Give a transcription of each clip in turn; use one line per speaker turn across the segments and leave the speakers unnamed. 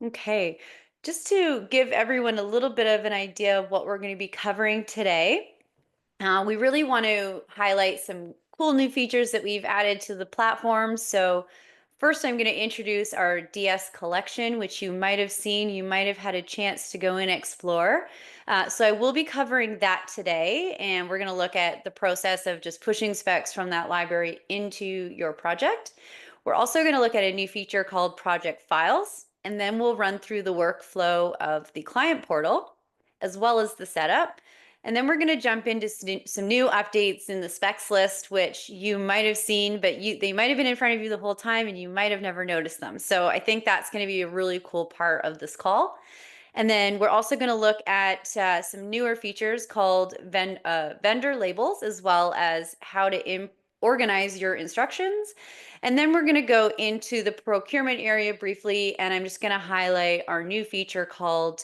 Okay, just to give everyone a little bit of an idea of what we're going to be covering today, we really want to highlight some cool new features that we've added to the platform. So, first, I'm going to introduce our DS collection, which you might have seen, you might have had a chance to go and explore. So, I will be covering that today, and we're going to look at the process of just pushing specs from that library into your project. We're also going to look at a new feature called Project Files, and then we'll run through the workflow of the client portal as well as the setup. And then we're going to jump into some new updates in the specs list, which you might have seen, but they might have been in front of you the whole time and you might have never noticed them. So I think that's going to be a really cool part of this call. And then we're also going to look at some newer features called vendor labels, as well as how to organize your instructions. And then we're going to go into the procurement area briefly, and I'm just going to highlight our new feature called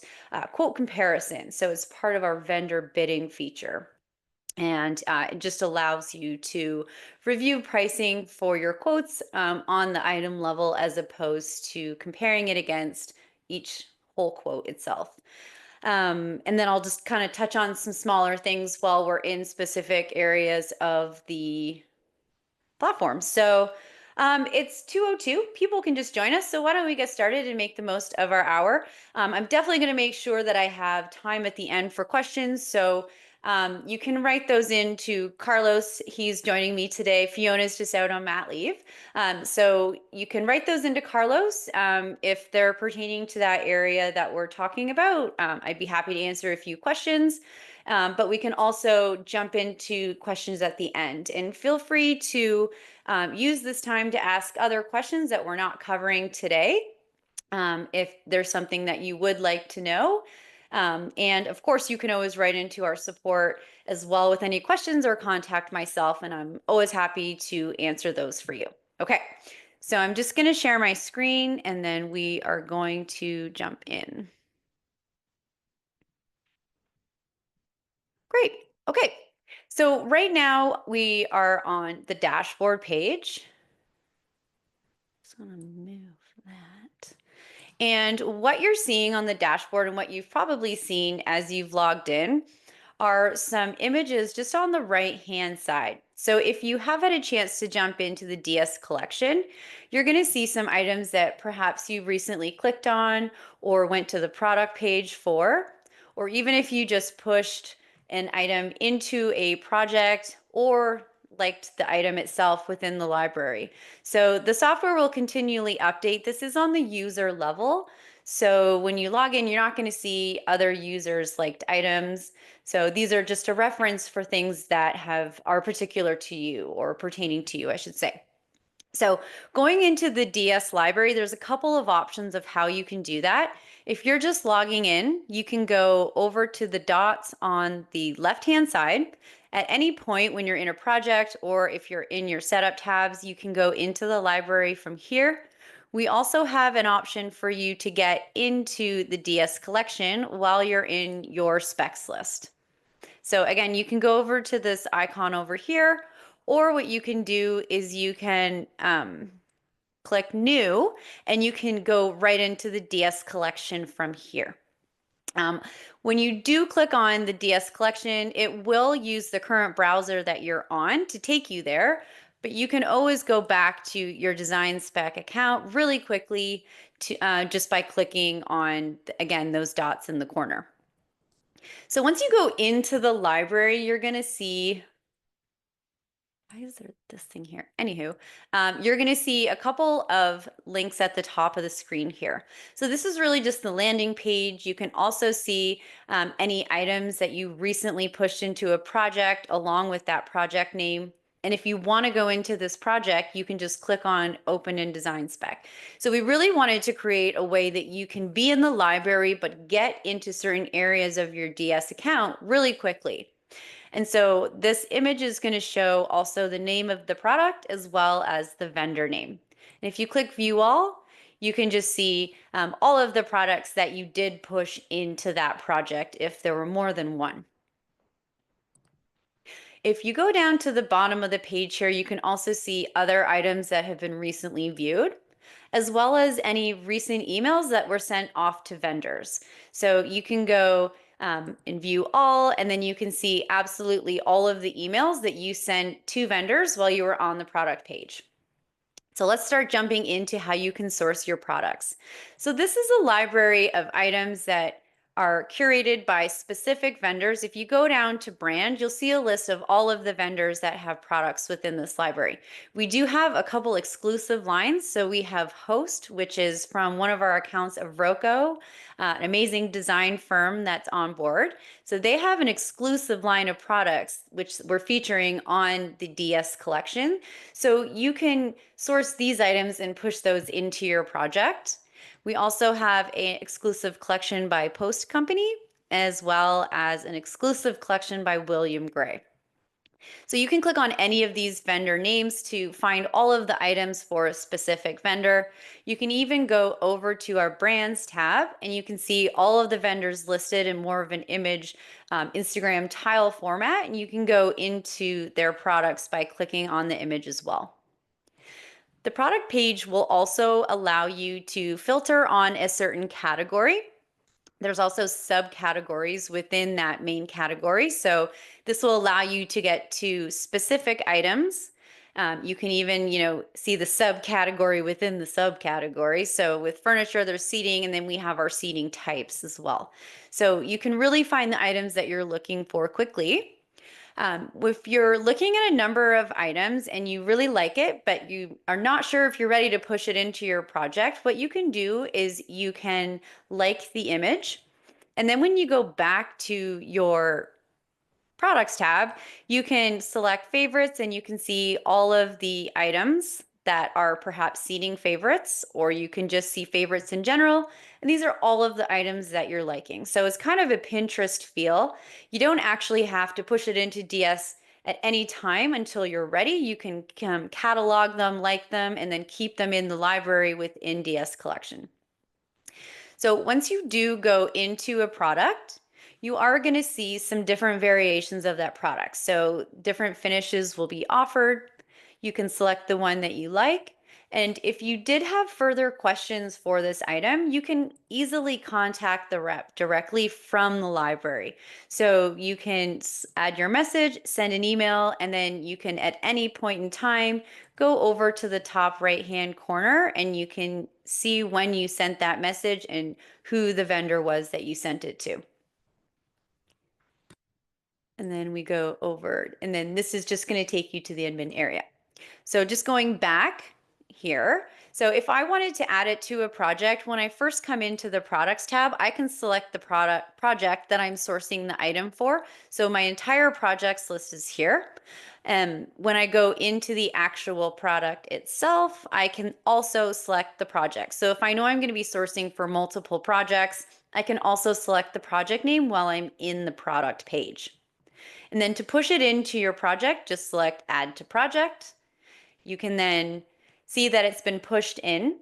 quote comparison. So it's part of our vendor bidding feature. And it just allows you to review pricing for your quotes on the item level as opposed to comparing it against each whole quote itself. And then I'll just kind of touch on some smaller things while we're in specific areas of the platform. So it's 2:02. People can just join us. So why don't we get started and make the most of our hour? I'm definitely going to make sure that I have time at the end for questions. So you can write those in to Carlos. He's joining me today. Fiona's just out on mat leave. So you can write those into Carlos if they're pertaining to that area that we're talking about. I'd be happy to answer a few questions. But we can also jump into questions at the end. And feel free to use this time to ask other questions that we're not covering today. If there's something that you would like to know. And of course, you can always write into our support as well with any questions or contact myself, and I'm always happy to answer those for you. Okay, so I'm just going to share my screen and then we are going to jump in. Great. Okay. So right now we are on the dashboard page. Just want to move that. And what you're seeing on the dashboard and what you've probably seen as you've logged in are some images just on the right hand side. So if you have had a chance to jump into the DS collection, you're going to see some items that perhaps you recently clicked on or went to the product page for, or even if you just pushed an item into a project or liked the item itself within the library. So the software will continually update. This is on the user level. So when you log in, you're not going to see other users liked items. So these are just a reference for things that are particular to you or pertaining to you, I should say. So going into the DS library, there's a couple of options of how you can do that. If you're just logging in, you can go over to the dots on the left-hand side. At any point when you're in a project or if you're in your setup tabs, you can go into the library from here. We also have an option for you to get into the DS collection while you're in your specs list. So again, you can go over to this icon over here, or what you can do is you can click new and you can go right into the DS collection from here. When you do click on the DS collection, it will use the current browser that you're on to take you there, but you can always go back to your DesignSpec account really quickly to, just by clicking on, again, those dots in the corner. So once you go into the library, you're going to see, why is there this thing here? Anywho, you're going to see a couple of links at the top of the screen here. So this is really just the landing page. You can also see any items that you recently pushed into a project along with that project name. And if you want to go into this project, you can just click on Open in DesignSpec. So we really wanted to create a way that you can be in the library, but get into certain areas of your DS account really quickly. And so this image is going to show also the name of the product as well as the vendor name. And if you click View All, you can just see all of the products that you did push into that project if there were more than one. If you go down to the bottom of the page here, you can also see other items that have been recently viewed. as well as any recent emails that were sent off to vendors. So you can go and view all, and then you can see absolutely all of the emails that you sent to vendors while you were on the product page. So let's start jumping into how you can source your products. So this is a library of items that are curated by specific vendors. If you go down to brand, you'll see a list of all of the vendors that have products within this library. We do have a couple exclusive lines. So we have Host, which is from one of our accounts of Rocco, an amazing design firm that's on board. So they have an exclusive line of products, which we're featuring on the DS collection. So you can source these items and push those into your project. We also have an exclusive collection by Post Company, as well as an exclusive collection by William Gray. So you can click on any of these vendor names to find all of the items for a specific vendor. You can even go over to our brands tab and you can see all of the vendors listed in more of an image Instagram tile format, and you can go into their products by clicking on the image as well. The product page will also allow you to filter on a certain category. There's also subcategories within that main category. So this will allow you to get to specific items. You can even, see the subcategory within the subcategory. So with furniture, there's seating, and then we have our seating types as well. So you can really find the items that you're looking for quickly. If you're looking at a number of items and you really like it, but you are not sure if you're ready to push it into your project, what you can do is you can like the image. And then when you go back to your products tab, you can select favorites and you can see all of the items that are perhaps seating favorites, or you can just see favorites in general. And these are all of the items that you're liking. So it's kind of a Pinterest feel. You don't actually have to push it into DS at any time until you're ready. You can catalog them, like them, and then keep them in the library within DS collection. So once you do go into a product, you are going to see some different variations of that product. So different finishes will be offered. You can select the one that you like. And if you did have further questions for this item, you can easily contact the rep directly from the library. So you can add your message, send an email, and then you can at any point in time go over to the top right-hand corner and you can see when you sent that message and who the vendor was that you sent it to. And then we go over, and then this is just going to take you to the admin area. So just going back here. So if I wanted to add it to a project, when I first come into the products tab, I can select the project that I'm sourcing the item for. So my entire projects list is here. And when I go into the actual product itself, I can also select the project. So if I know I'm going to be sourcing for multiple projects, I can also select the project name while I'm in the product page. And then to push it into your project, just select Add to Project. You can then see that it's been pushed in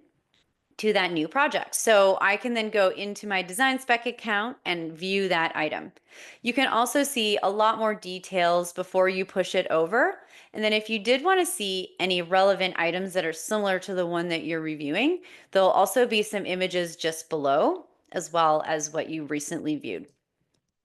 to that new project. So I can then go into my DesignSpec account and view that item. You can also see a lot more details before you push it over. And then if you did want to see any relevant items that are similar to the one that you're reviewing, there'll also be some images just below, as well as what you recently viewed.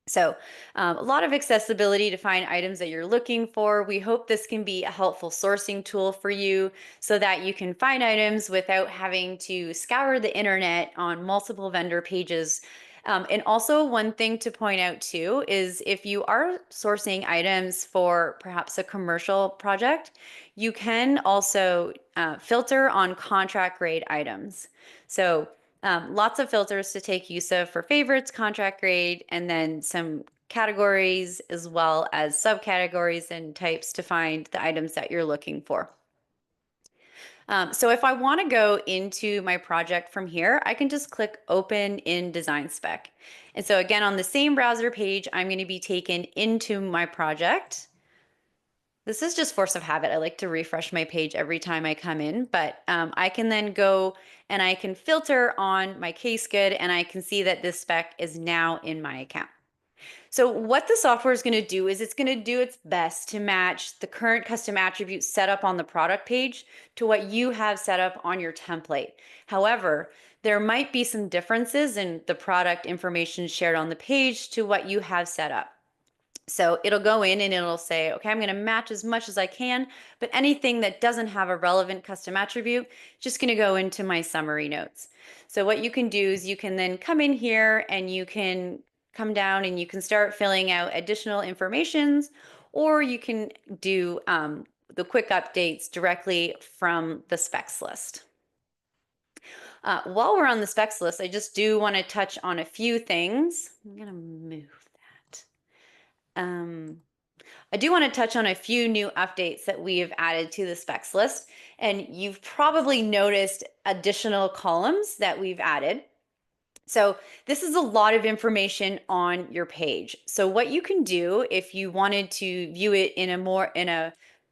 So a lot of accessibility to find items that you're looking for. We hope this can be a helpful sourcing tool for you so that you can find items without having to scour the internet on multiple vendor pages. And also one thing to point out too is if you are sourcing items for perhaps a commercial project, you can also filter on contract grade items. So lots of filters to take use of for favorites, contract grade, and then some categories as well as subcategories and types to find the items that you're looking for. So if I want to go into my project from here, I can just click Open in DesignSpec. And so again, on the same browser page, I'm going to be taken into my project. This is just force of habit. I like to refresh my page every time I come in, but I can then go and I can filter on my case good and I can see that this spec is now in my account. So what the software is going to do is it's going to do its best to match the current custom attributes set up on the product page to what you have set up on your template. However, there might be some differences in the product information shared on the page to what you have set up. So it'll go in and it'll say, okay, I'm going to match as much as I can, but anything that doesn't have a relevant custom attribute, just going to go into my summary notes. So what you can do is you can then come in here and you can come down and you can start filling out additional informations, or you can do the quick updates directly from the specs list. While we're on the specs list, I just do want to touch on a few things. I'm going to move that. I do want to touch on a few new updates that we have added to the specs list, and you've probably noticed additional columns that we've added. So this is a lot of information on your page. So what you can do if you wanted to view it in a more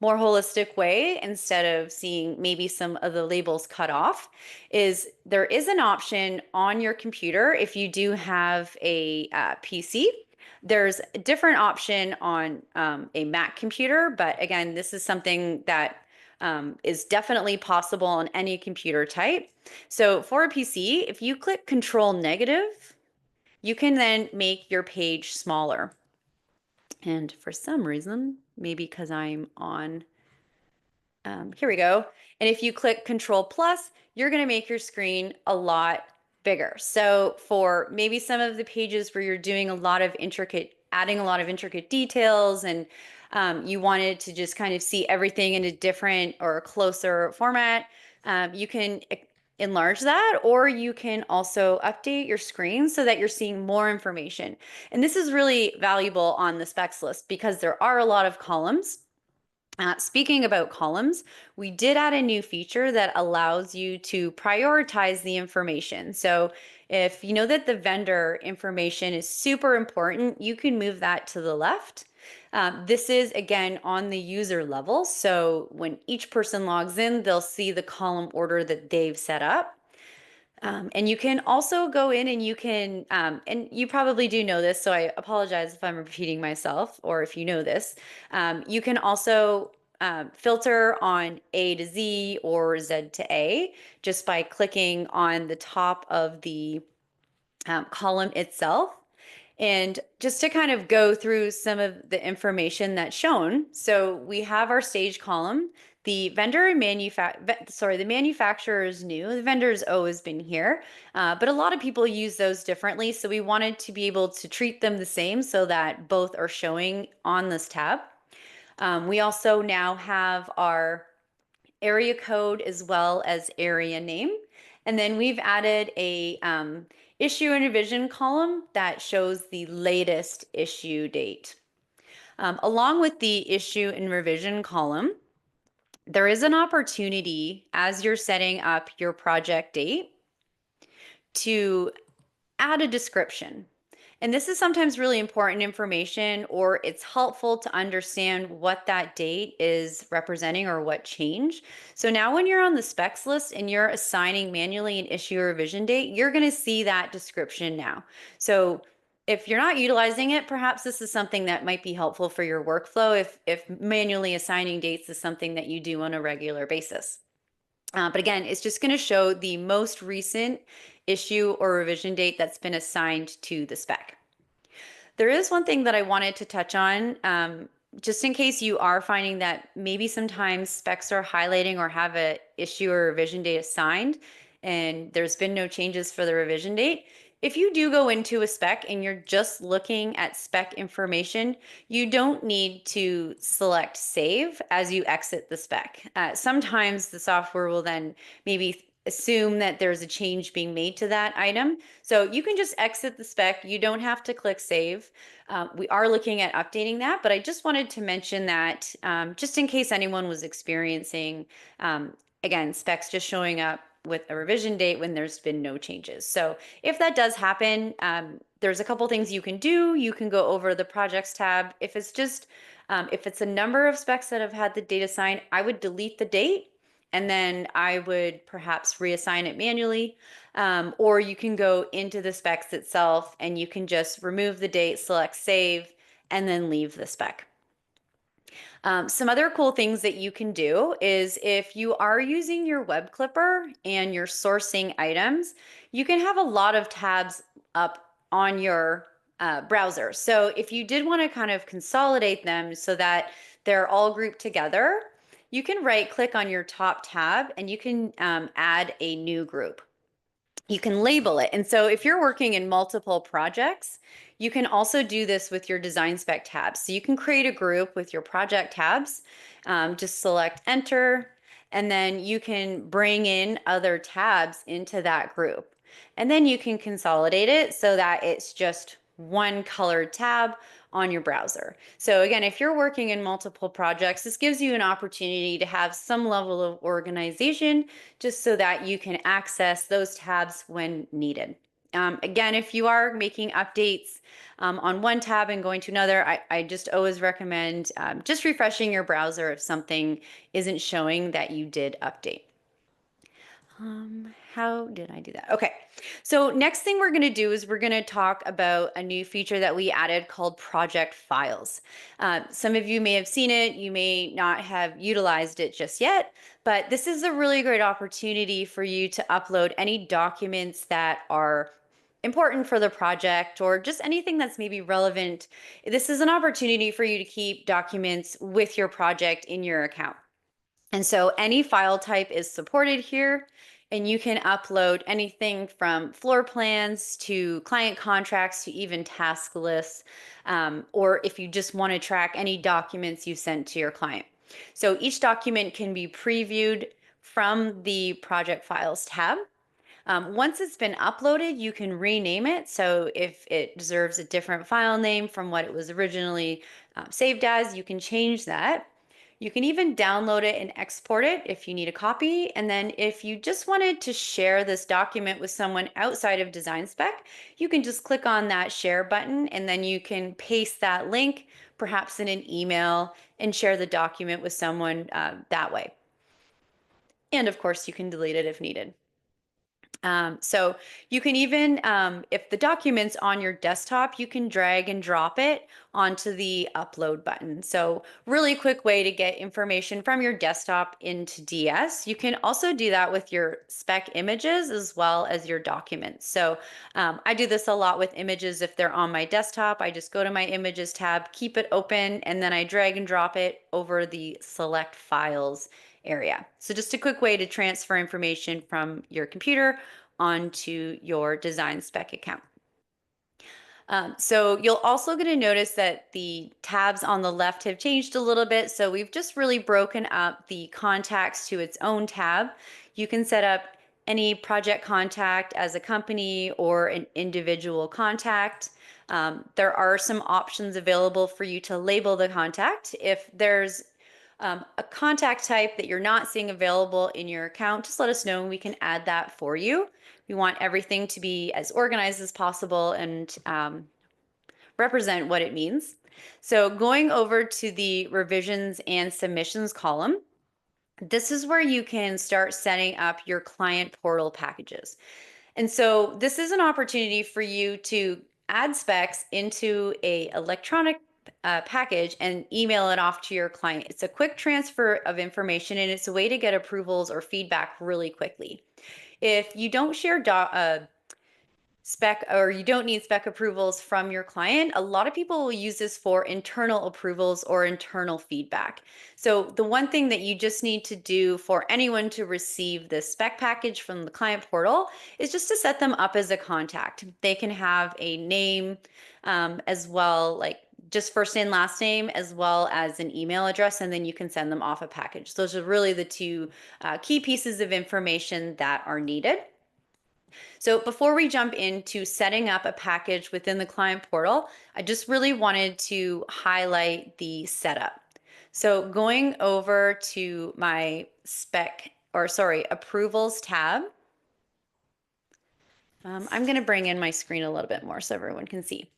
holistic way, instead of seeing maybe some of the labels cut off, is there is an option on your computer. If you do have a PC, there's a different option on a Mac computer, but again, this is something that is definitely possible on any computer type. So for a PC, if you click Control negative, you can then make your page smaller. And for some reason, maybe because I'm on, here we go. And if you click Control plus, you're going to make your screen a lot bigger. So for maybe some of the pages where you're doing a lot of adding a lot of intricate details, and you wanted to just kind of see everything in a different or a closer format, you can enlarge that, or you can also update your screen so that you're seeing more information. And this is really valuable on the specs list because there are a lot of columns. Speaking about columns, we did add a new feature that allows you to prioritize the information. So if you know that the vendor information is super important, you can move that to the left. This is again on the user level. So when each person logs in, they'll see the column order that they've set up. And you can also go in and you can, and you probably do know this, so I apologize if I'm repeating myself or if you know this. You can also filter on A to Z or Z to A just by clicking on the top of the column itself. And just to kind of go through some of the information that's shown. So we have our stage column. The vendor and the manufacturer is new. The vendor's always been here, but a lot of people use those differently. So we wanted to be able to treat them the same so that both are showing on this tab. We also now have our area code as well as area name. And then we've added a issue and revision column that shows the latest issue date. Along with the issue and revision column, there is an opportunity as you're setting up your project date to add a description. And this is sometimes really important information, or it's helpful to understand what that date is representing or what change. So now when you're on the specs list and you're assigning manually an issue or revision date, you're going to see that description now. So if you're not utilizing it, perhaps this is something that might be helpful for your workflow if manually assigning dates is something that you do on a regular basis. But again, it's just going to show the most recent issue or revision date that's been assigned to the spec. There is one thing that I wanted to touch on, just in case you are finding that maybe sometimes specs are highlighting or have an issue or revision date assigned and there's been no changes for the revision date. If you do go into a spec and you're just looking at spec information, you don't need to select save as you exit the spec. Sometimes the software will then maybe assume that there's a change being made to that item. So you can just exit the spec. You don't have to click save. We are looking at updating that, but I just wanted to mention that just in case anyone was experiencing, again, specs just showing up with a revision date when there's been no changes. So if that does happen, there's a couple things you can do. You can go over the projects tab. If it's just, if it's a number of specs that have had the date assigned, I would delete the date and then I would perhaps reassign it manually, or you can go into the specs itself and you can just remove the date, select save, and then leave the spec. Some other cool things that you can do is if you are using your web clipper and you're sourcing items, you can have a lot of tabs up on your browser. So if you did want to kind of consolidate them so that they're all grouped together, you can right click on your top tab and you can add a new group. You can label it. And so if you're working in multiple projects, you can also do this with your DesignSpec tabs. So you can create a group with your project tabs, just select enter, and then you can bring in other tabs into that group. And then you can consolidate it so that it's just one colored tab on your browser. So again, if you're working in multiple projects, this gives you an opportunity to have some level of organization just so that you can access those tabs when needed. Again, if you are making updates on one tab and going to another, I just always recommend just refreshing your browser if something isn't showing that you did update. How did I do that? Okay, so next thing we're going to do is we're going to talk about a new feature that we added called project files. Some of you may have seen it, you may not have utilized it just yet, but this is a really great opportunity for you to upload any documents that are important for the project or just anything that's maybe relevant. This is an opportunity for you to keep documents with your project in your account. And so any file type is supported here, and you can upload anything from floor plans to client contracts to even task lists, or if you just want to track any documents you sent to your client. So each document can be previewed from the project files tab. Once it's been uploaded, you can rename it. So if it deserves a different file name from what it was originally saved as, you can change that. You can even download it and export it if you need a copy. And then if you just wanted to share this document with someone outside of DesignSpec, you can just click on that share button and then you can paste that link, perhaps in an email, and share the document with someone that way. And of course, you can delete it if needed. So you can even, if the document's on your desktop, you can drag and drop it onto the upload button. So really quick way to get information from your desktop into DS. You can also do that with your spec images as well as your documents. So I do this a lot with images. If they're on my desktop, I just go to my images tab, keep it open, and then I drag and drop it over the select files area. So just a quick way to transfer information from your computer onto your DesignSpec account. So you'll also going to notice that the tabs on the left have changed a little bit. So we've just really broken up the contacts to its own tab. You can set up any project contact as a company or an individual contact. There are some options available for you to label the contact. If there's a contact type that you're not seeing available in your account, just let us know and we can add that for you. We want everything to be as organized as possible and represent what it means. So going over to the revisions and submissions column, this is where you can start setting up your client portal packages. And so this is an opportunity for you to add specs into a electronic package and email it off to your client. It's a quick transfer of information and it's a way to get approvals or feedback really quickly. If you don't share spec or you don't need spec approvals from your client, a lot of people will use this for internal approvals or internal feedback. So the one thing that you just need to do for anyone to receive this spec package from the client portal is just to set them up as a contact. They can have a name as well, like just first and last name, as well as an email address, and then you can send them off a package. Those are really the two key pieces of information that are needed. So before we jump into setting up a package within the client portal, I just really wanted to highlight the setup. So going over to my approvals tab, I'm going to bring in my screen a little bit more so everyone can see.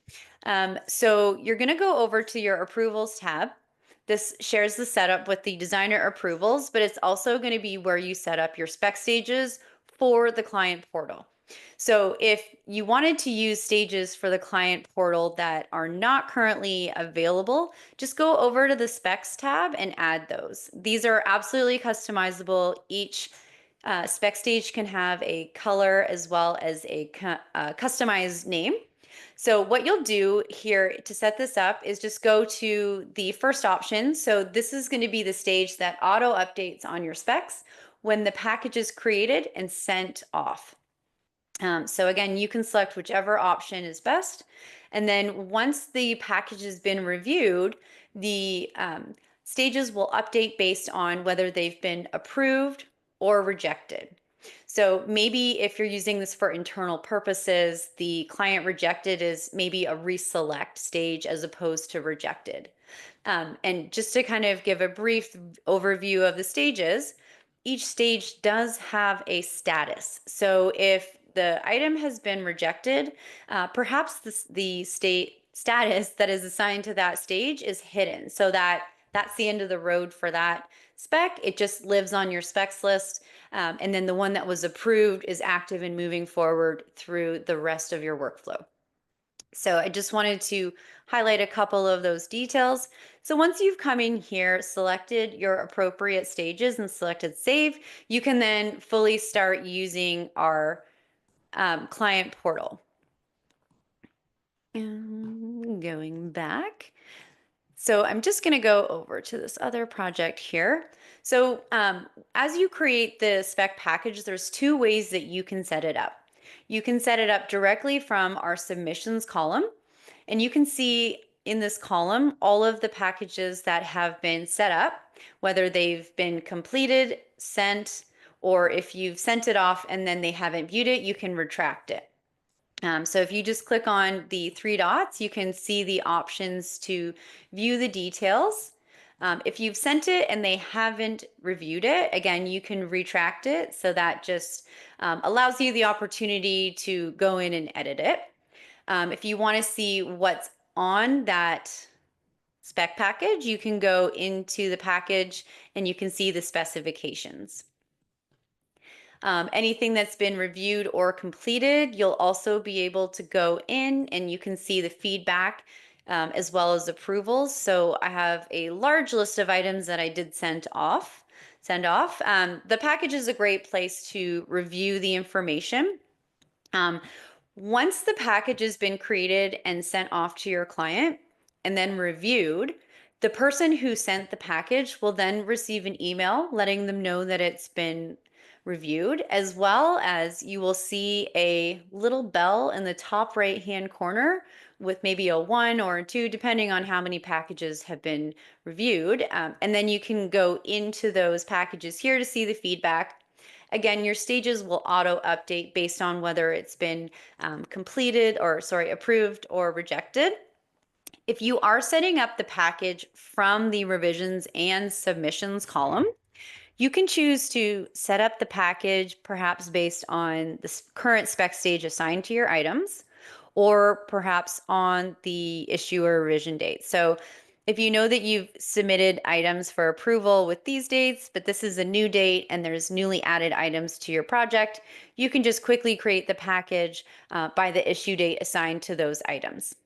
So you're going to go over to your approvals tab. This shares the setup with the designer approvals, but it's also going to be where you set up your spec stages for the client portal. So if you wanted to use stages for the client portal that are not currently available, just go over to the specs tab and add those. These are absolutely customizable. Each spec stage can have a color as well as a customized name. So what you'll do here to set this up is just go to the first option. So this is going to be the stage that auto updates on your specs when the package is created and sent off. So again, you can select whichever option is best. And then once the package has been reviewed, the stages will update based on whether they've been approved or rejected. So maybe if you're using this for internal purposes, the client rejected is maybe a reselect stage as opposed to rejected. And just to kind of give a brief overview of the stages, each stage does have a status. So if the item has been rejected, perhaps the status that is assigned to that stage is hidden. So that's the end of the road for that spec. It just lives on your specs list. And then the one that was approved is active and moving forward through the rest of your workflow. So I just wanted to highlight a couple of those details. So once you've come in here, selected your appropriate stages and selected save, you can then fully start using our client portal. Going back. So I'm just going to go over to this other project here. So as you create the spec package, there's two ways that you can set it up. You can set it up directly from our submissions column, and you can see in this column all of the packages that have been set up, whether they've been completed, sent, or if you've sent it off and then they haven't viewed it, you can retract it. So if you just click on the three dots, you can see the options to view the details. If you've sent it and they haven't reviewed it, again, you can retract it. So that just allows you the opportunity to go in and edit it. If you want to see what's on that spec package, you can go into the package and you can see the specifications. Anything that's been reviewed or completed, you'll also be able to go in and you can see the feedback as well as approvals. So I have a large list of items that I did send off. The package is a great place to review the information. Once the package has been created and sent off to your client and then reviewed, the person who sent the package will then receive an email letting them know that it's been reviewed, as well as you will see a little bell in the top right hand corner with maybe a 1 or a 2, depending on how many packages have been reviewed. And then you can go into those packages here to see the feedback. Again, your stages will auto update based on whether it's been approved or rejected. If you are setting up the package from the revisions and submissions column, you can choose to set up the package perhaps based on the current spec stage assigned to your items, or perhaps on the issue or revision date. So if you know that you've submitted items for approval with these dates, but this is a new date and there's newly added items to your project, you can just quickly create the package by the issue date assigned to those items.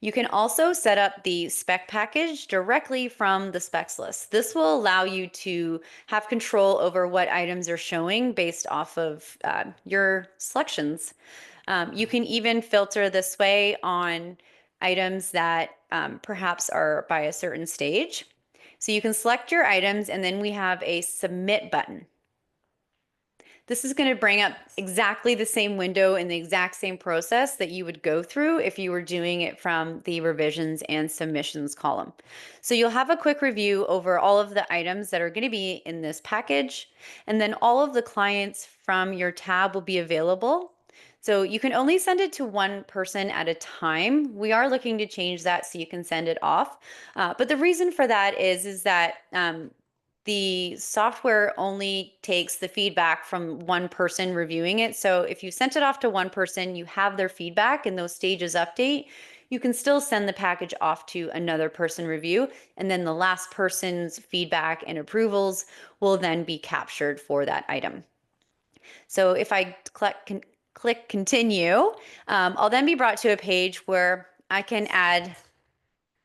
You can also set up the spec package directly from the specs list. This will allow you to have control over what items are showing based off of your selections. You can even filter this way on items that perhaps are by a certain stage. So you can select your items and then we have a submit button. This is going to bring up exactly the same window in the exact same process that you would go through if you were doing it from the revisions and submissions column. So you'll have a quick review over all of the items that are going to be in this package, and then all of the clients from your tab will be available. So you can only send it to one person at a time. We are looking to change that so you can send it off. But the reason for that is that the software only takes the feedback from one person reviewing it. So if you sent it off to one person, you have their feedback and those stages update, you can still send the package off to another person review, and then the last person's feedback and approvals will then be captured for that item. So if I click continue, I'll then be brought to a page where I can add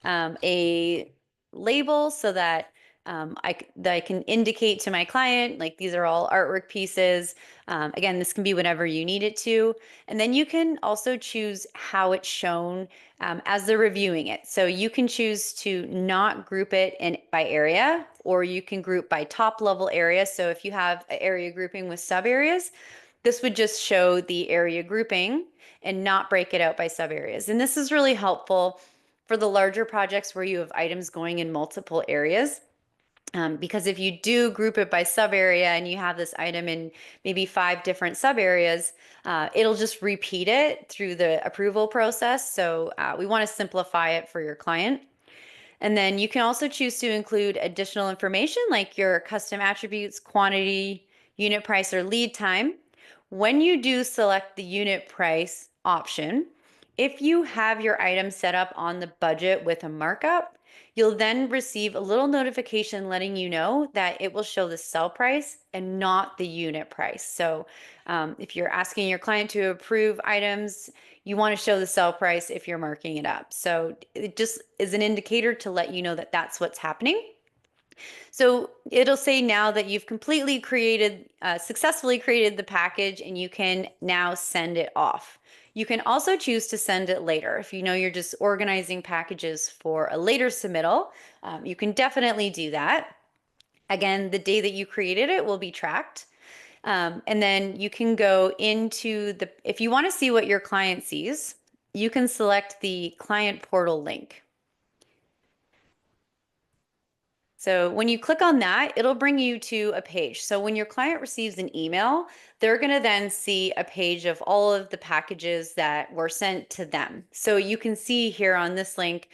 a label so that I can indicate to my client, like these are all artwork pieces. Again, this can be whatever you need it to. And then you can also choose how it's shown as they're reviewing it. So you can choose to not group it by area, or you can group by top level area. So if you have an area grouping with sub areas, this would just show the area grouping and not break it out by sub areas. And this is really helpful for the larger projects where you have items going in multiple areas. Because if you do group it by sub area and you have this item in maybe 5 different sub areas, it'll just repeat it through the approval process. So we want to simplify it for your client. And then you can also choose to include additional information like your custom attributes, quantity, unit price, or lead time. When you do select the unit price option, if you have your item set up on the budget with a markup, you'll then receive a little notification letting you know that it will show the sell price and not the unit price. So if you're asking your client to approve items, you want to show the sell price if you're marking it up. So it just is an indicator to let you know that that's what's happening. So it'll say now that you've completely successfully created the package, and you can now send it off. You can also choose to send it later. If you know you're just organizing packages for a later submittal, you can definitely do that. Again, the day that you created it will be tracked. And then you can go into if you want to see what your client sees, you can select the client portal link. So when you click on that, it'll bring you to a page. So when your client receives an email, they're going to then see a page of all of the packages that were sent to them. So you can see here on this link,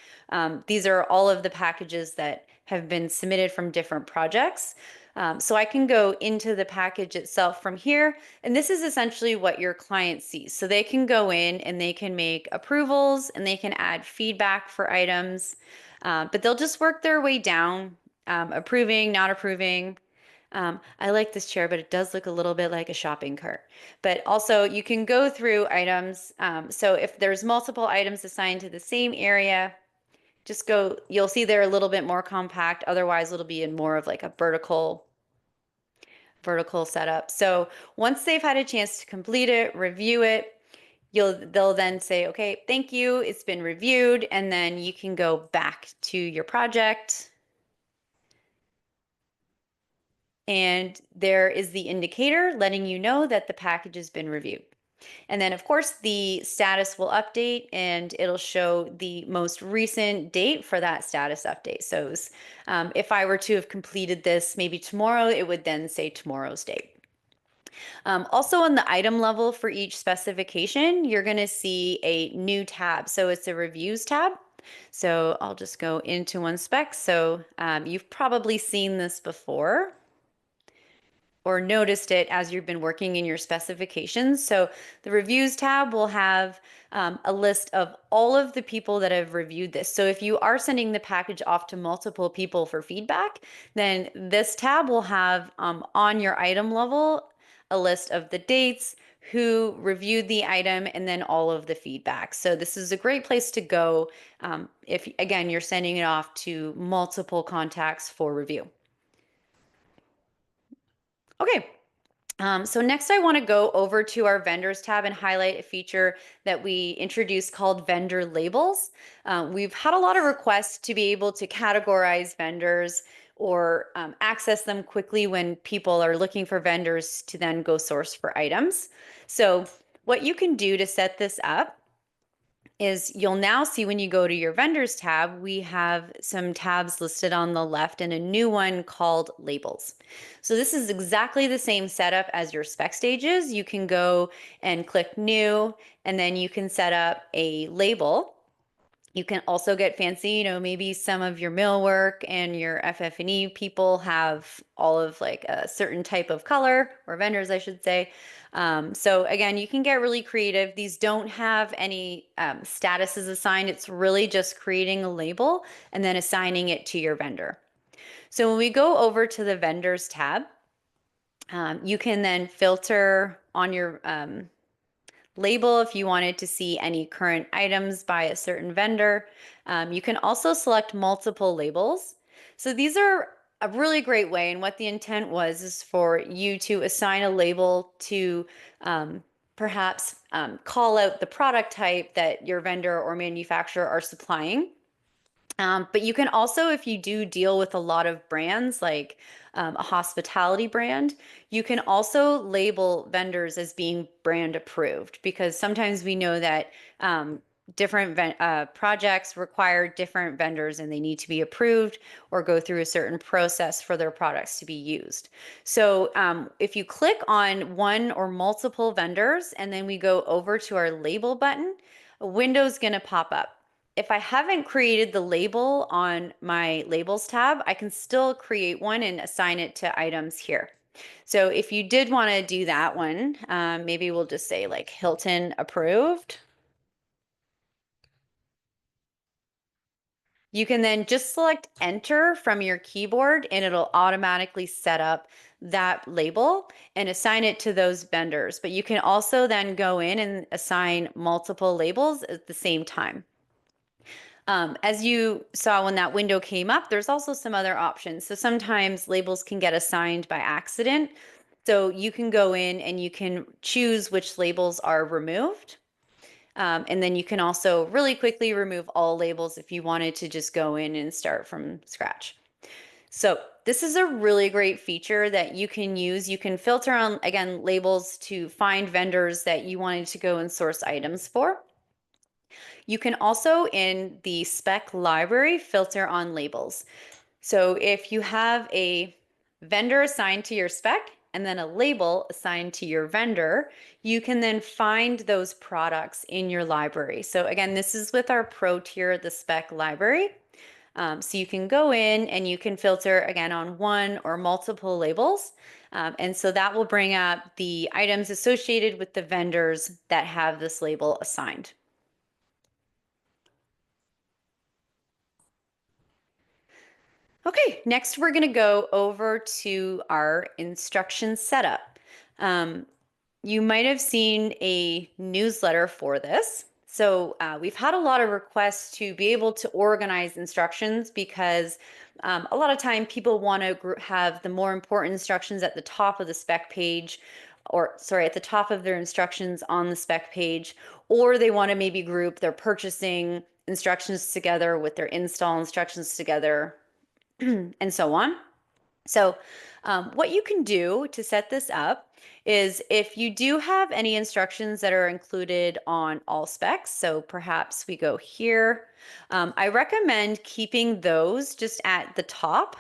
these are all of the packages that have been submitted from different projects. So I can go into the package itself from here, and this is essentially what your client sees. So they can go in and they can make approvals and they can add feedback for items, but they'll just work their way down. Approving, not approving. I like this chair, but it does look a little bit like a shopping cart. But also you can go through items. So if there's multiple items assigned to the same area, you'll see they're a little bit more compact. Otherwise it'll be in more of like a vertical setup. So once they've had a chance to complete it, review it, they'll then say, okay, thank you, it's been reviewed. And then you can go back to your project. And there is the indicator letting you know that the package has been reviewed. And then of course the status will update and it'll show the most recent date for that status update. So if I were to have completed this maybe tomorrow, it would then say tomorrow's date. Also on the item level for each specification, you're going to see a new tab. So it's a reviews tab. So I'll just go into one spec. So you've probably seen this before or noticed it as you've been working in your specifications. So the reviews tab will have a list of all of the people that have reviewed this. So if you are sending the package off to multiple people for feedback, then this tab will have on your item level a list of the dates, who reviewed the item, and then all of the feedback. So this is a great place to go if, again, you're sending it off to multiple contacts for review. Okay, so next I want to go over to our vendors tab and highlight a feature that we introduced called vendor labels. We've had a lot of requests to be able to categorize vendors or access them quickly when people are looking for vendors to then go source for items. So what you can do to set this up is you'll now see when you go to your vendors tab, we have some tabs listed on the left and a new one called labels. So this is exactly the same setup as your spec stages. You can go and click new, and then you can set up a label. You can also get fancy, maybe some of your millwork and your FF&E people have all of like a certain type of color, or vendors, I should say. So again, you can get really creative. These don't have any statuses assigned. It's really just creating a label and then assigning it to your vendor. So when we go over to the vendors tab, you can then filter on your label if you wanted to see any current items by a certain vendor. You can also select multiple labels. So these are a really great way, and what the intent was is for you to assign a label to perhaps call out the product type that your vendor or manufacturer are supplying. But you can also, if you do deal with a lot of brands, like a hospitality brand, you can also label vendors as being brand approved, because sometimes we know that different projects require different vendors and they need to be approved or go through a certain process for their products to be used. So if you click on one or multiple vendors and then we go over to our label button, a window's going to pop up. If I haven't created the label on my labels tab, I can still create one and assign it to items here. So if you did want to do that one, maybe we'll just say like Hilton approved. You can then just select enter from your keyboard and it'll automatically set up that label and assign it to those vendors. But you can also then go in and assign multiple labels at the same time. As you saw when that window came up, there's also some other options. So sometimes labels can get assigned by accident. So you can go in and you can choose which labels are removed. And then you can also really quickly remove all labels if you wanted to just go in and start from scratch. So this is a really great feature that you can use. You can filter on, again, labels to find vendors that you wanted to go and source items for. You can also, in the spec library, filter on labels. So if you have a vendor assigned to your spec and then a label assigned to your vendor, you can then find those products in your library. So again, this is with our pro tier, the spec library. So you can go in and you can filter again on one or multiple labels. And so that will bring up the items associated with the vendors that have this label assigned. Okay, next we're going to go over to our instruction setup. You might have seen a newsletter for this. So we've had a lot of requests to be able to organize instructions because a lot of time people want to have the more important instructions at the top of the spec page, or sorry, at the top of their instructions on the spec page, or they want to maybe group their purchasing instructions together with their install instructions together, and so on. So what you can do to set this up is if you do have any instructions that are included on all specs, so perhaps we go here, I recommend keeping those just at the top.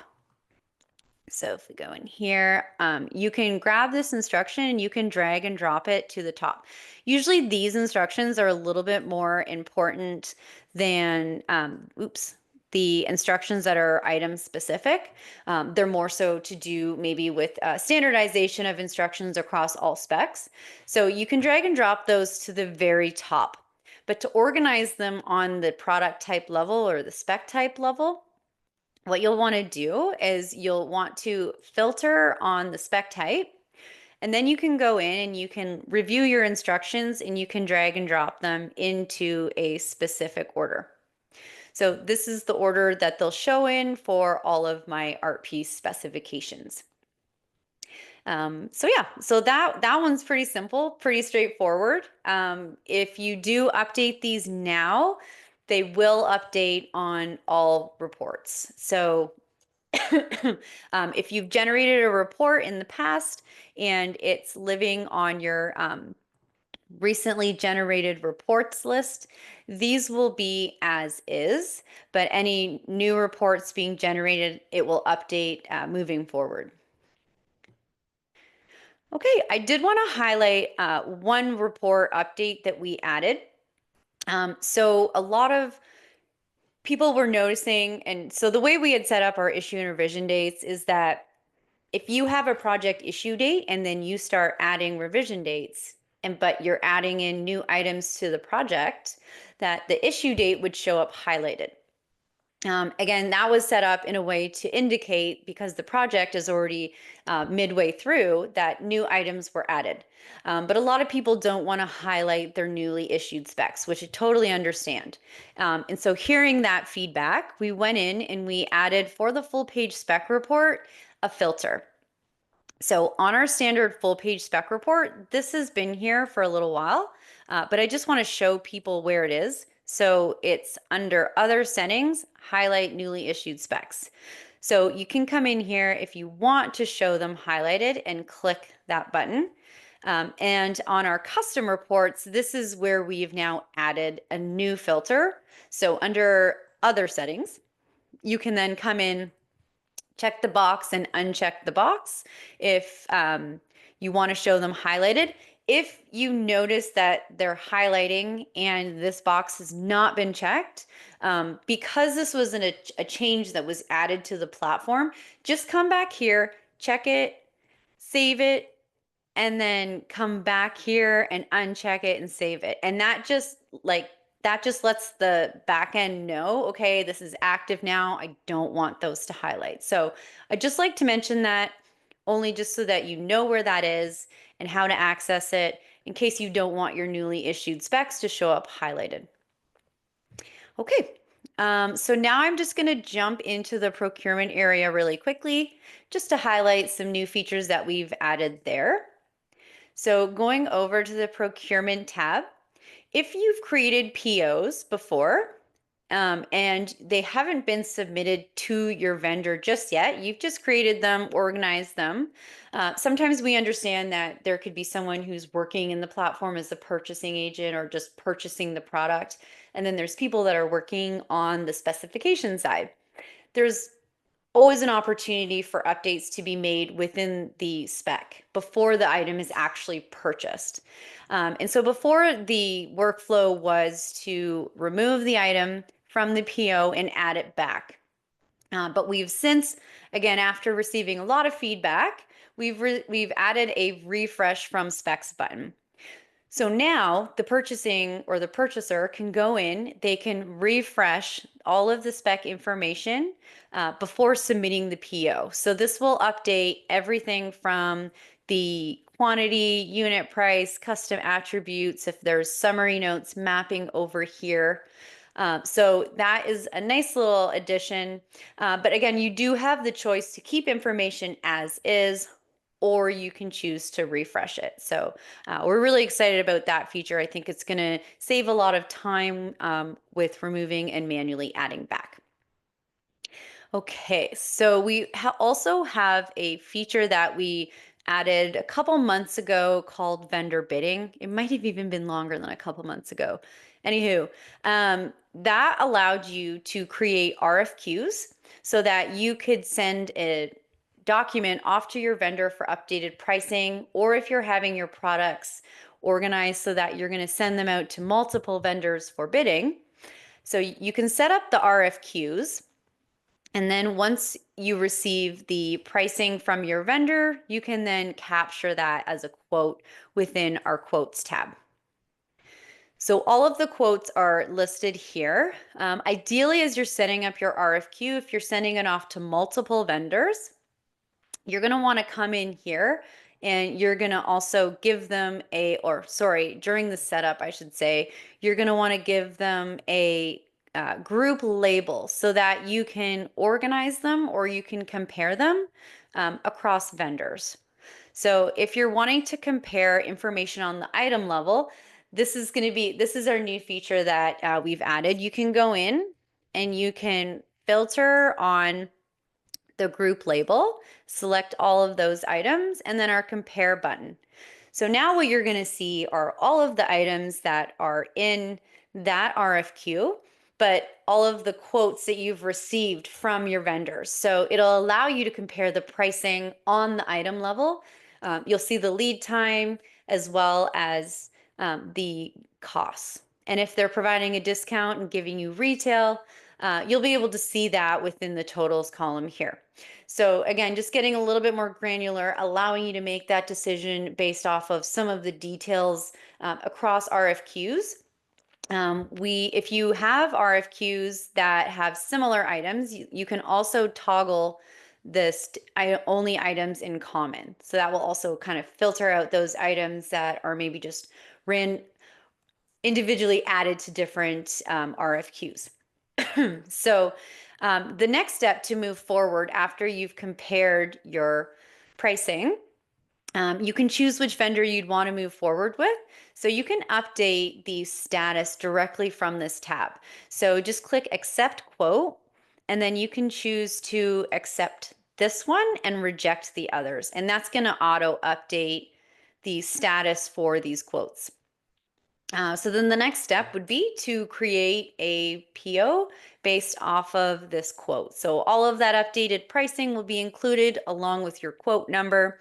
So if we go in here, you can grab this instruction and you can drag and drop it to the top. Usually these instructions are a little bit more important than, the instructions that are item specific. They're more so to do maybe with standardization of instructions across all specs. So you can drag and drop those to the very top. But to organize them on the product type level or the spec type level, what you'll want to do is you'll want to filter on the spec type, and then you can go in and you can review your instructions and you can drag and drop them into a specific order. So this is the order that they'll show in for all of my art piece specifications. So yeah, so that one's pretty simple, pretty straightforward. If you do update these now, they will update on all reports. So if you've generated a report in the past and it's living on your recently generated reports list, these will be as is, but any new reports being generated, it will update moving forward. Okay, I did want to highlight one report update that we added. So a lot of people were noticing, and so the way we had set up our issue and revision dates is that if you have a project issue date and then you start adding revision dates, but you're adding in new items to the project, that the issue date would show up highlighted. Again, that was set up in a way to indicate, because the project is already midway through, that new items were added. But a lot of people don't want to highlight their newly issued specs, which I totally understand. And so hearing that feedback, we went in and we added, for the full page spec report, a filter. So on our standard full page spec report, this has been here for a little while, but I just want to show people where it is. So it's under other settings, highlight newly issued specs. So you can come in here if you want to show them highlighted and click that button. And on our custom reports, this is where we've now added a new filter. So under other settings, you can then come in, check the box and uncheck the box if you want to show them highlighted. If you notice that they're highlighting and this box has not been checked, because this was a change that was added to the platform, just come back here, check it, save it, and then come back here and uncheck it and save it. And that just lets the back end know, okay, this is active now. I don't want those to highlight. So I just like to mention that, only just so that you know where that is and how to access it, in case you don't want your newly issued specs to show up highlighted. Okay, so now I'm just going to jump into the procurement area really quickly, just to highlight some new features that we've added there. So going over to the procurement tab, if you've created POs before, and they haven't been submitted to your vendor just yet, you've just created them, organized them. Sometimes we understand that there could be someone who's working in the platform as a purchasing agent or just purchasing the product. And then there's people that are working on the specification side. There's always an opportunity for updates to be made within the spec before the item is actually purchased. And so before, the workflow was to remove the item from the PO and add it back. But we've since, again, after receiving a lot of feedback, we've added a refresh from specs button. So now the purchasing or the purchaser can go in, they can refresh all of the spec information before submitting the PO. So this will update everything from the quantity, unit price, custom attributes, if there's summary notes mapping over here. So that is a nice little addition. But again, you do have the choice to keep information as is, or you can choose to refresh it. So we're really excited about that feature. I think it's going to save a lot of time with removing and manually adding back. Okay, so we also have a feature that we added a couple months ago called vendor bidding. It might have even been longer than a couple months ago. Anywho, that allowed you to create RFQs so that you could send a document off to your vendor for updated pricing, or if you're having your products organized so that you're going to send them out to multiple vendors for bidding. So you can set up the RFQs, and then once you receive the pricing from your vendor, you can then capture that as a quote within our quotes tab. So all of the quotes are listed here. Ideally, as you're setting up your RFQ, if you're sending it off to multiple vendors, you're going to want to come in here and you're going to also give them during the setup, I should say, you're going to want to give them a group label so that you can organize them or you can compare them across vendors. So if you're wanting to compare information on the item level, this is our new feature that we've added. You can go in and you can filter on the group label, select all of those items, and then our compare button. So now what you're going to see are all of the items that are in that RFQ, but all of the quotes that you've received from your vendors. So it'll allow you to compare the pricing on the item level. You'll see the lead time as well as the costs. And if they're providing a discount and giving you retail, you'll be able to see that within the totals column here. So again, just getting a little bit more granular, allowing you to make that decision based off of some of the details across RFQs. If you have RFQs that have similar items, you can also toggle this only items in common. So that will also kind of filter out those items that are maybe just individually added to different RFQs. So the next step to move forward after you've compared your pricing, you can choose which vendor you'd want to move forward with. So you can update the status directly from this tab. So just click accept quote, and then you can choose to accept this one and reject the others. And that's going to auto update the status for these quotes. So then the next step would be to create a PO based off of this quote. So all of that updated pricing will be included along with your quote number.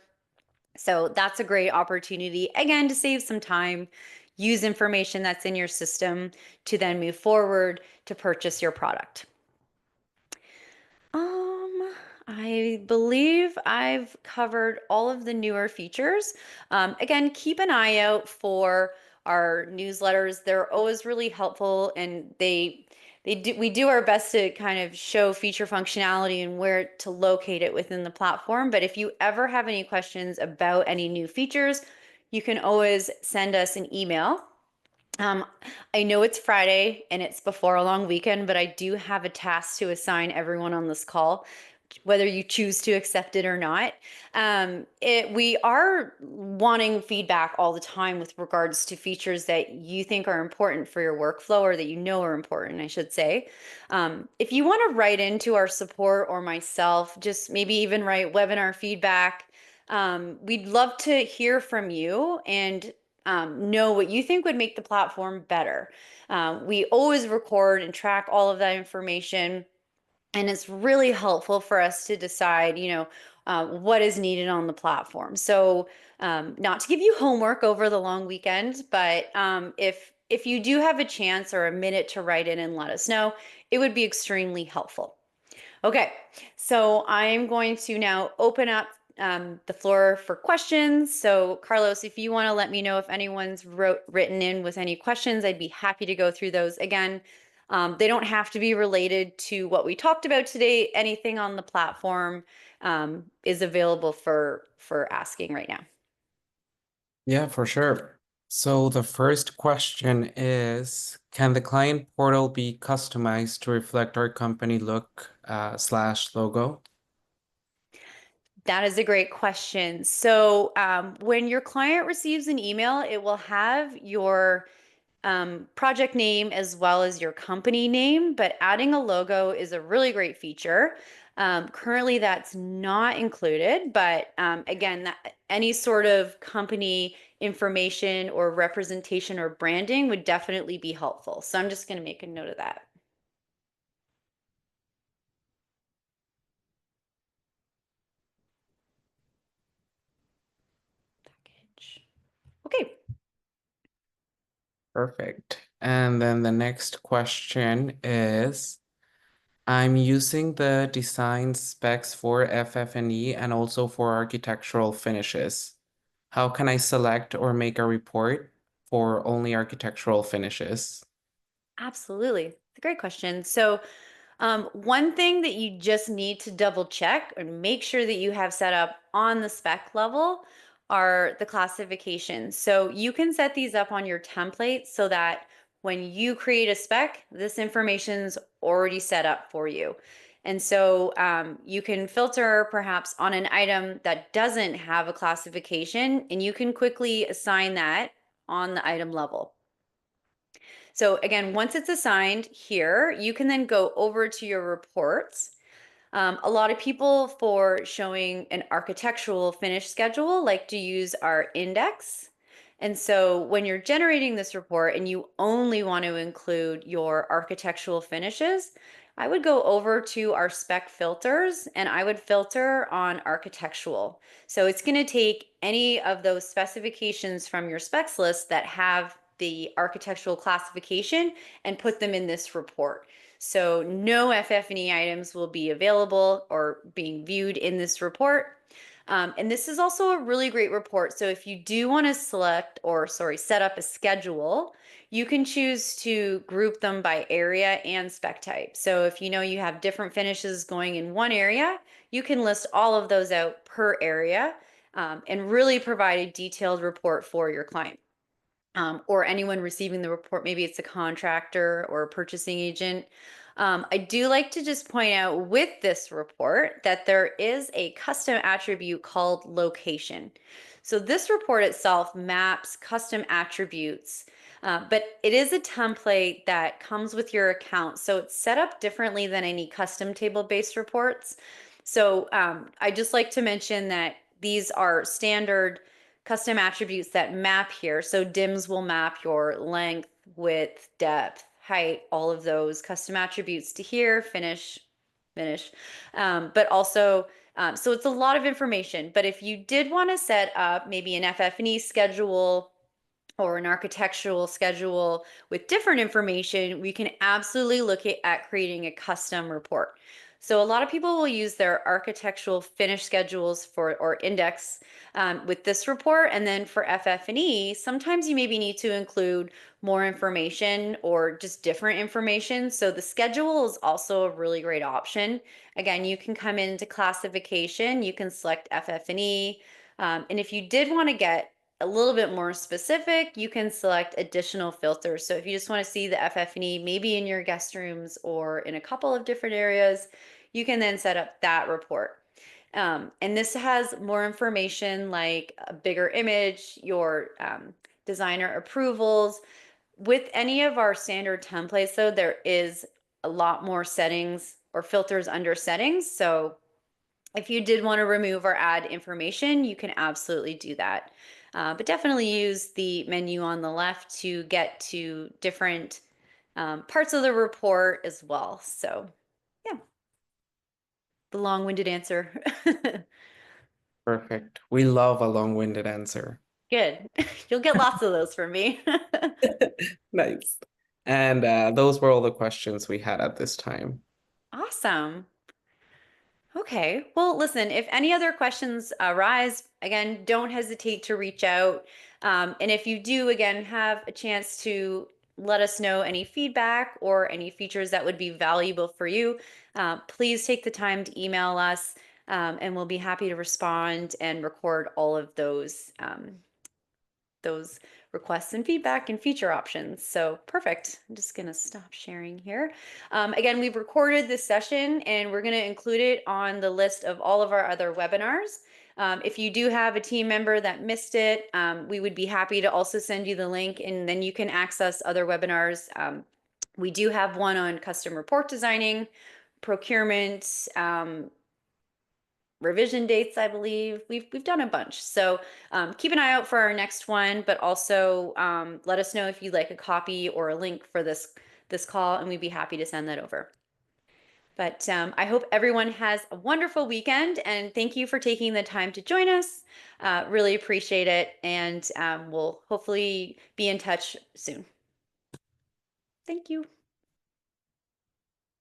So that's a great opportunity, again, to save some time, use information that's in your system to then move forward to purchase your product. I believe I've covered all of the newer features. Again, keep an eye out for our newsletters. They're always really helpful, and we do our best to kind of show feature functionality and where to locate it within the platform. But if you ever have any questions about any new features, you can always send us an email. I know it's Friday and it's before a long weekend, but I do have a task to assign everyone on this call, whether you choose to accept it or not. We are wanting feedback all the time with regards to features that you think are important for your workflow, or that you know are important, I should say. If you want to write into our support or myself, just maybe even write webinar feedback, we'd love to hear from you and know what you think would make the platform better. We always record and track all of that information, and it's really helpful for us to decide, what is needed on the platform. So not to give you homework over the long weekend, but if you do have a chance or a minute to write in and let us know, it would be extremely helpful. Okay, so I'm going to now open up the floor for questions. So Carlos, if you want to let me know if anyone's written in with any questions, I'd be happy to go through those. Again, they don't have to be related to what we talked about today. Anything on the platform is available for asking right now.
Yeah, for sure. So the first question is, can the client portal be customized to reflect our company look / logo?
That is a great question. So when your client receives an email, it will have your project name as well as your company name, but adding a logo is a really great feature. Currently, that's not included, but again, any sort of company information or representation or branding would definitely be helpful. So I'm just going to make a note of that. Package. Okay.
Perfect. And then the next question is, I'm using the design specs for FF&E and also for architectural finishes. How can I select or make a report for only architectural finishes?
Absolutely. It's a great question. So one thing that you just need to double check and make sure that you have set up on the spec level are the classifications. So you can set these up on your template so that when you create a spec, this information's already set up for you. And so you can filter perhaps on an item that doesn't have a classification, and you can quickly assign that on the item level. So again, once it's assigned here, you can then go over to your reports. A lot of people, for showing an architectural finish schedule, like to use our index. And so when you're generating this report and you only want to include your architectural finishes, I would go over to our spec filters and I would filter on architectural. So it's going to take any of those specifications from your specs list that have the architectural classification and put them in this report. So no FF&E items will be available or being viewed in this report. And this is also a really great report. So if you do want to set up a schedule, you can choose to group them by area and spec type. So if you know you have different finishes going in one area, you can list all of those out per area and really provide a detailed report for your client. Or anyone receiving the report, maybe it's a contractor or a purchasing agent. I do like to just point out with this report that there is a custom attribute called location. So this report itself maps custom attributes, but it is a template that comes with your account. So it's set up differently than any custom table-based reports. So I just like to mention that these are standard custom attributes that map here. So DIMS will map your length, width, depth, height, all of those custom attributes to here, finish. But also, so it's a lot of information. But if you did want to set up maybe an FF&E schedule or an architectural schedule with different information, we can absolutely look at creating a custom report. So a lot of people will use their architectural finish schedules or index with this report. And then for FF&E, sometimes you maybe need to include more information or just different information. So the schedule is also a really great option. Again, you can come into classification, you can select FF&E. And if you did want to get a little bit more specific, you can select additional filters. So if you just want to see the FF&E maybe in your guest rooms or in a couple of different areas, you can then set up that report. And this has more information like a bigger image, your designer approvals. With any of our standard templates, though, there is a lot more settings or filters under settings. So if you did want to remove or add information, you can absolutely do that. But definitely use the menu on the left to get to different parts of the report as well. So yeah, the long-winded answer.
Perfect. We love a long-winded answer.
Good. You'll get lots of those from me.
Nice. And those were all the questions we had at this time.
Awesome. Okay. Well, listen, if any other questions arise, again, don't hesitate to reach out. And if you do, again, have a chance to let us know any feedback or any features that would be valuable for you, please take the time to email us, and we'll be happy to respond and record all of those requests and feedback and feature options. So perfect. I'm just going to stop sharing here. Again, we've recorded this session and we're going to include it on the list of all of our other webinars. If you do have a team member that missed it, we would be happy to also send you the link and then you can access other webinars. We do have one on custom report designing, procurement, revision dates, I believe. We've done a bunch. So keep an eye out for our next one, but also let us know if you'd like a copy or a link for this call, and we'd be happy to send that over. But I hope everyone has a wonderful weekend, and thank you for taking the time to join us. Really appreciate it, and we'll hopefully be in touch soon. Thank you.